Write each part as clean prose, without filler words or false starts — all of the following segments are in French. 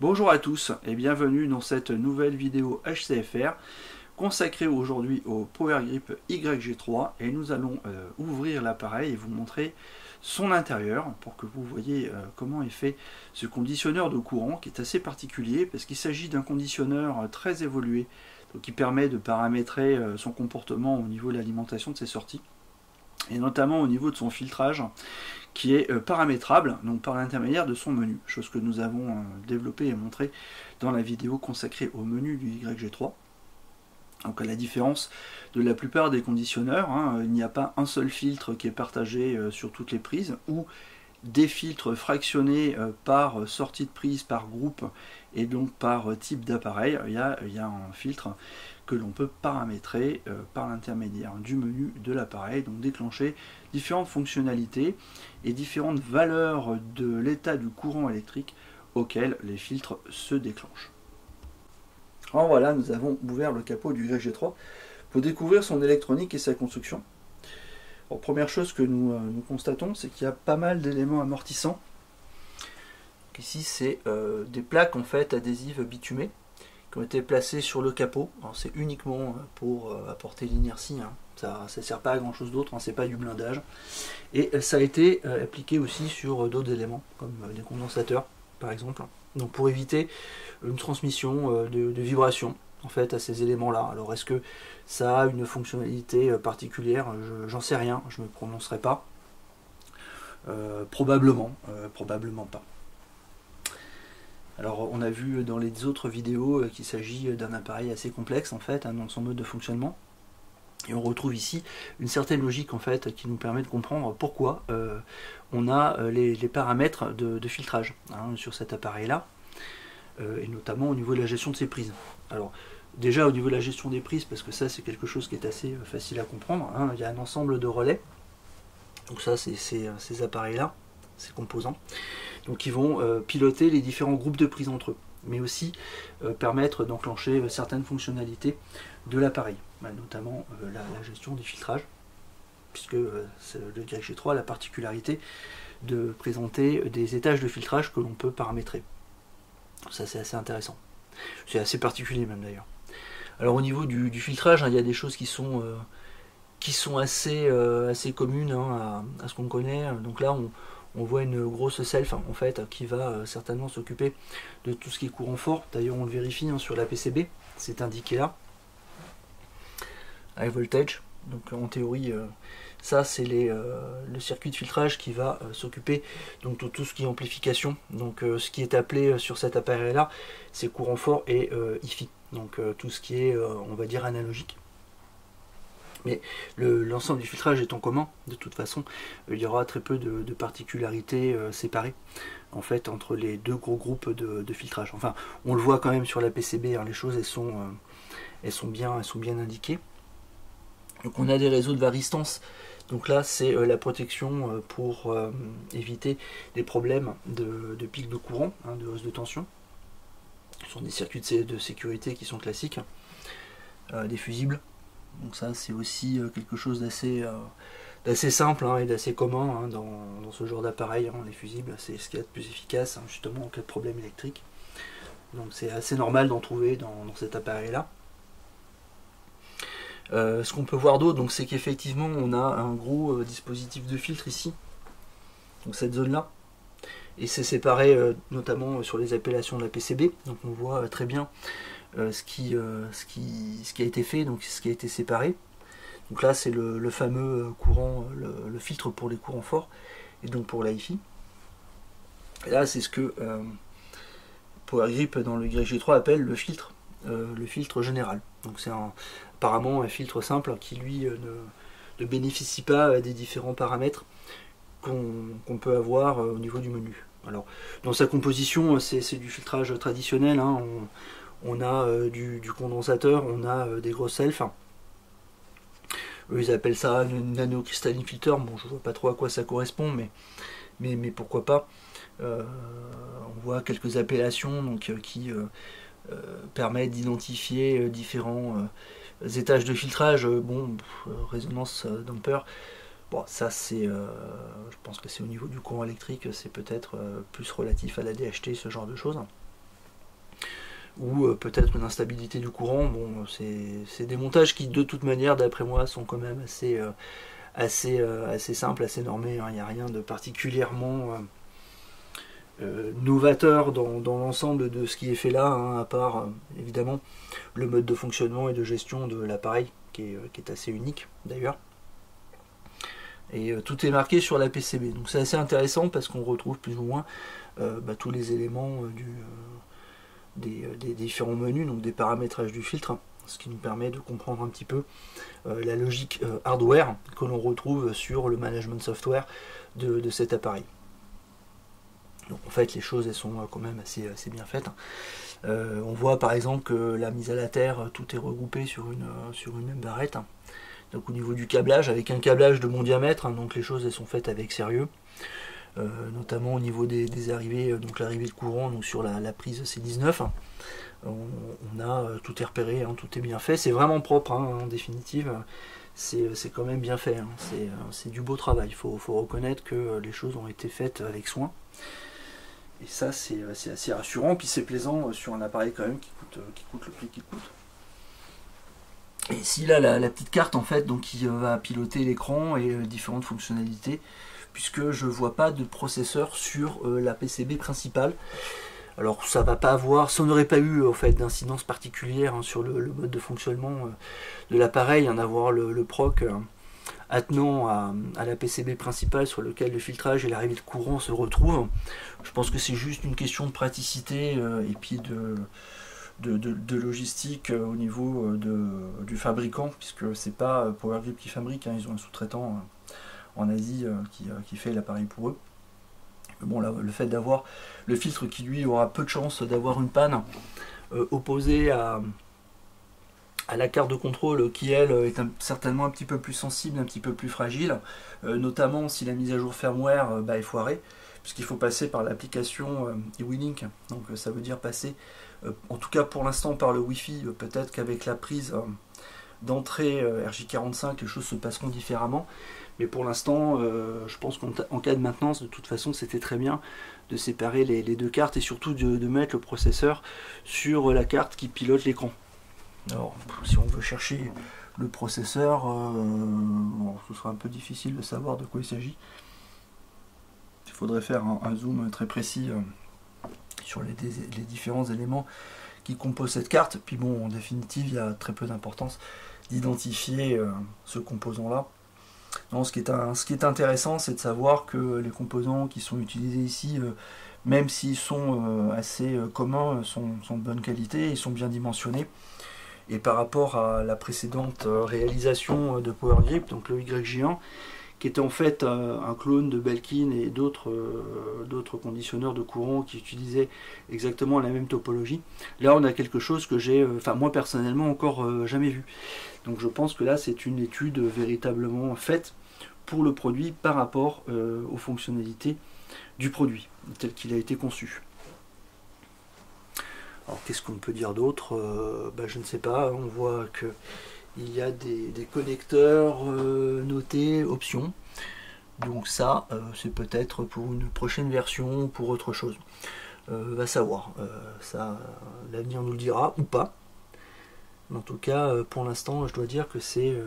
Bonjour à tous et bienvenue dans cette nouvelle vidéo HCFR consacrée aujourd'hui au PowerGrip YG3 et nous allons ouvrir l'appareil et vous montrer son intérieur pour que vous voyez comment est fait ce conditionneur de courant qui est assez particulier parce qu'il s'agit d'un conditionneur très évolué donc qui permet de paramétrer son comportement au niveau de l'alimentation de ses sorties et notamment au niveau de son filtrage qui est paramétrable donc par l'intermédiaire de son menu, chose que nous avons développé et montré dans la vidéo consacrée au menu du YG3. Donc à la différence de la plupart des conditionneurs, il n'y a pas un seul filtre qui est partagé sur toutes les prises, ou des filtres fractionnés par sortie de prise, par groupe, et donc par type d'appareil. Il y a un filtre que l'on peut paramétrer par l'intermédiaire du menu de l'appareil, donc déclencher différentes fonctionnalités et différentes valeurs de l'état du courant électrique auquel les filtres se déclenchent. Alors voilà, nous avons ouvert le capot du YG3 pour découvrir son électronique et sa construction. Alors, première chose que nous constatons, c'est qu'il y a pas mal d'éléments amortissants. Donc ici, c'est des plaques en fait adhésives bitumées qui ont été placées sur le capot. C'est uniquement pour apporter l'inertie, ça ne sert pas à grand chose d'autre, c'est pas du blindage. Et ça a été appliqué aussi sur d'autres éléments, comme des condensateurs par exemple, donc pour éviter une transmission de vibrations en fait à ces éléments là. Alors est-ce que ça a une fonctionnalité particulière? J'en sais rien, je ne me prononcerai pas. Probablement pas. Alors on a vu dans les autres vidéos qu'il s'agit d'un appareil assez complexe en fait dans son mode de fonctionnement. Et on retrouve ici une certaine logique en fait qui nous permet de comprendre pourquoi on a les paramètres de filtrage sur cet appareil là, et notamment au niveau de la gestion de ses prises. Alors déjà au niveau de la gestion des prises, parce que ça c'est quelque chose qui est assez facile à comprendre, il y a un ensemble de relais, donc ça c'est ces appareils là, ces composants, donc ils vont piloter les différents groupes de prises entre eux, mais aussi permettre d'enclencher certaines fonctionnalités de l'appareil, notamment la gestion des filtrages, puisque le YG3 a la particularité de présenter des étages de filtrage que l'on peut paramétrer. Ça c'est assez intéressant, c'est assez particulier même d'ailleurs. Alors au niveau du filtrage, il y a des choses qui sont assez communes à ce qu'on connaît. Donc là on voit une grosse self en fait qui va certainement s'occuper de tout ce qui est courant fort. D'ailleurs on le vérifie sur la PCB, c'est indiqué là, high voltage. Donc en théorie ça c'est le circuit de filtrage qui va s'occuper donc de tout ce qui est amplification. Donc ce qui est appelé sur cet appareil là c'est courant fort et hi-fi, donc tout ce qui est on va dire analogique. Mais l'ensemble du filtrage est en commun, de toute façon, il y aura très peu de particularités séparées en fait entre les deux gros groupes de filtrage. Enfin, on le voit quand même sur la PCB, les choses elles sont bien indiquées. Donc on a des réseaux de varistance. Donc là c'est la protection pour éviter des problèmes de pic de courant, de hausse de tension. Ce sont des circuits de sécurité qui sont classiques, des fusibles. Donc ça c'est aussi quelque chose d'assez simple et d'assez commun dans ce genre d'appareil. Les fusibles c'est ce qu'il y a de plus efficace justement en cas de problème électrique. Donc c'est assez normal d'en trouver dans cet appareil là. Ce qu'on peut voir d'autre, c'est qu'effectivement on a un gros dispositif de filtre ici, donc cette zone là, et c'est séparé notamment sur les appellations de la PCB, donc on voit très bien ce qui a été fait, donc ce qui a été séparé. Donc là c'est le fameux courant, le filtre pour les courants forts et donc pour la hi-fi. Et là c'est ce que PowerGrip dans le YG3 appelle le filtre général. Donc c'est apparemment un filtre simple qui lui ne bénéficie pas des différents paramètres qu'on peut avoir au niveau du menu. Alors dans sa composition c'est du filtrage traditionnel, on a du condensateur, on a des grosses selfs. Eux ils appellent ça une nanocrystalline filter. Bon, je vois pas trop à quoi ça correspond, mais pourquoi pas. On voit quelques appellations qui permettent d'identifier différents étages de filtrage. Résonance damper. Bon, ça c'est, je pense que c'est au niveau du courant électrique, c'est peut-être plus relatif à la DHT, ce genre de choses. ou peut-être une instabilité du courant. Bon, c'est des montages qui de toute manière d'après moi sont quand même assez simples, assez normés, hein. Il n'y a rien de particulièrement novateur dans l'ensemble de ce qui est fait là, hein, à part évidemment le mode de fonctionnement et de gestion de l'appareil qui est assez unique d'ailleurs. Et tout est marqué sur la PCB, donc c'est assez intéressant parce qu'on retrouve plus ou moins tous les éléments des différents menus, donc des paramétrages du filtre, hein, ce qui nous permet de comprendre un petit peu la logique hardware que l'on retrouve sur le management software de cet appareil. Donc en fait les choses elles sont quand même assez bien faites. On voit par exemple que la mise à la terre, tout est regroupé sur une même barrette. Donc au niveau du câblage, avec un câblage de bon diamètre, hein, donc les choses elles sont faites avec sérieux. Notamment au niveau des arrivées, donc l'arrivée de courant donc sur la prise C19. On a tout est repéré, hein, tout est bien fait. C'est vraiment propre, hein, en définitive. C'est quand même bien fait. Hein. C'est du beau travail. Il faut reconnaître que les choses ont été faites avec soin. Et ça, c'est assez rassurant. Puis c'est plaisant sur un appareil quand même qui coûte le prix qu'il coûte. Et ici, là, la petite carte en fait, donc qui va piloter l'écran et différentes fonctionnalités, puisque je ne vois pas de processeur sur la PCB principale. Alors ça va pas avoir, ça n'aurait pas eu en fait d'incidence particulière, hein, sur le mode de fonctionnement de l'appareil, hein, d'avoir le proc attenant à la PCB principale sur lequel le filtrage et l'arrivée de courant se retrouvent. Je pense que c'est juste une question de praticité et puis de logistique au niveau du fabricant, puisque c'est pas PowerGrip qui fabrique, hein, ils ont un sous-traitant en Asie qui fait l'appareil pour eux. Bon, là, le fait d'avoir le filtre qui lui aura peu de chance d'avoir une panne opposé à la carte de contrôle qui elle est certainement un petit peu plus sensible, un petit peu plus fragile, notamment si la mise à jour firmware est foirée, puisqu'il faut passer par l'application eWeLink, donc ça veut dire passer, en tout cas pour l'instant par le Wi-Fi, peut-être qu'avec la prise d'entrée RJ45 les choses se passeront différemment. Mais pour l'instant, je pense qu'en cas de maintenance, de toute façon, c'était très bien de séparer les deux cartes et surtout de mettre le processeur sur la carte qui pilote l'écran. Alors, si on veut chercher le processeur, bon, ce sera un peu difficile de savoir de quoi il s'agit. Il faudrait faire un zoom très précis sur les différents éléments qui composent cette carte. Puis bon, en définitive, il y a très peu d'importance d'identifier ce composant-là. Non, ce qui est intéressant, c'est de savoir que les composants qui sont utilisés ici, même s'ils sont assez communs, sont de bonne qualité, ils sont bien dimensionnés. Et par rapport à la précédente réalisation de PowerGrip, donc le YG1, qui était en fait un clone de Belkin et d'autres conditionneurs de courant qui utilisaient exactement la même topologie, là on a quelque chose que j'ai, moi personnellement, encore jamais vu. Donc je pense que là c'est une étude véritablement faite pour le produit par rapport aux fonctionnalités du produit tel qu'il a été conçu. Alors qu'est-ce qu'on peut dire d'autre? Je ne sais pas, on voit que il y a des connecteurs notés options, donc ça c'est peut-être pour une prochaine version ou pour autre chose, va savoir, ça l'avenir nous le dira ou pas. En tout cas, pour l'instant, je dois dire que c'est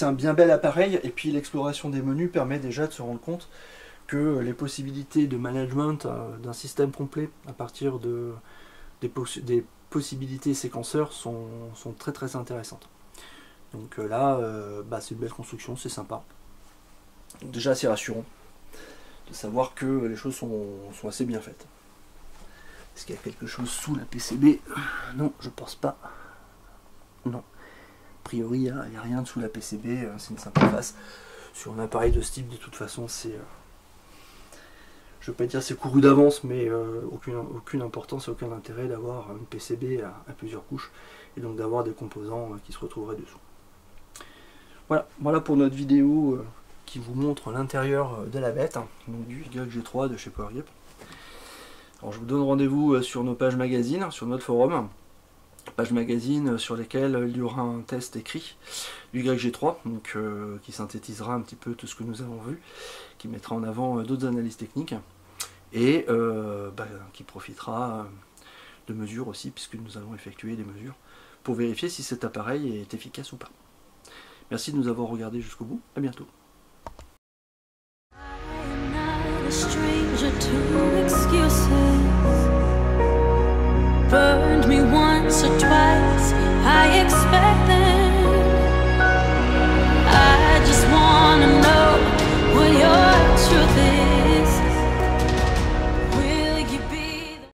un bien bel appareil. Et puis l'exploration des menus permet déjà de se rendre compte que les possibilités de management d'un système complet à partir des possibilités séquenceurs sont très très intéressantes. Donc là, c'est une belle construction, c'est sympa. Donc déjà, c'est rassurant de savoir que les choses sont assez bien faites. Est-ce qu'il y a quelque chose sous la PCB? Non, je pense pas. Non, a priori il n'y a rien dessous la PCB, c'est une simple face. Sur un appareil de ce type, de toute façon, c'est, je ne veux pas dire c'est couru d'avance, mais aucune importance et aucun intérêt d'avoir une PCB à plusieurs couches, et donc d'avoir des composants qui se retrouveraient dessous. Voilà pour notre vidéo qui vous montre l'intérieur de la bête, hein, donc du YG3 de chez PowerGrip. Alors je vous donne rendez-vous sur nos pages magazines, sur notre forum. Page magazine sur lesquelles il y aura un test écrit du YG3, donc qui synthétisera un petit peu tout ce que nous avons vu, qui mettra en avant d'autres analyses techniques et qui profitera de mesure aussi, puisque nous allons effectuer des mesures pour vérifier si cet appareil est efficace ou pas. Merci de nous avoir regardé jusqu'au bout, à bientôt.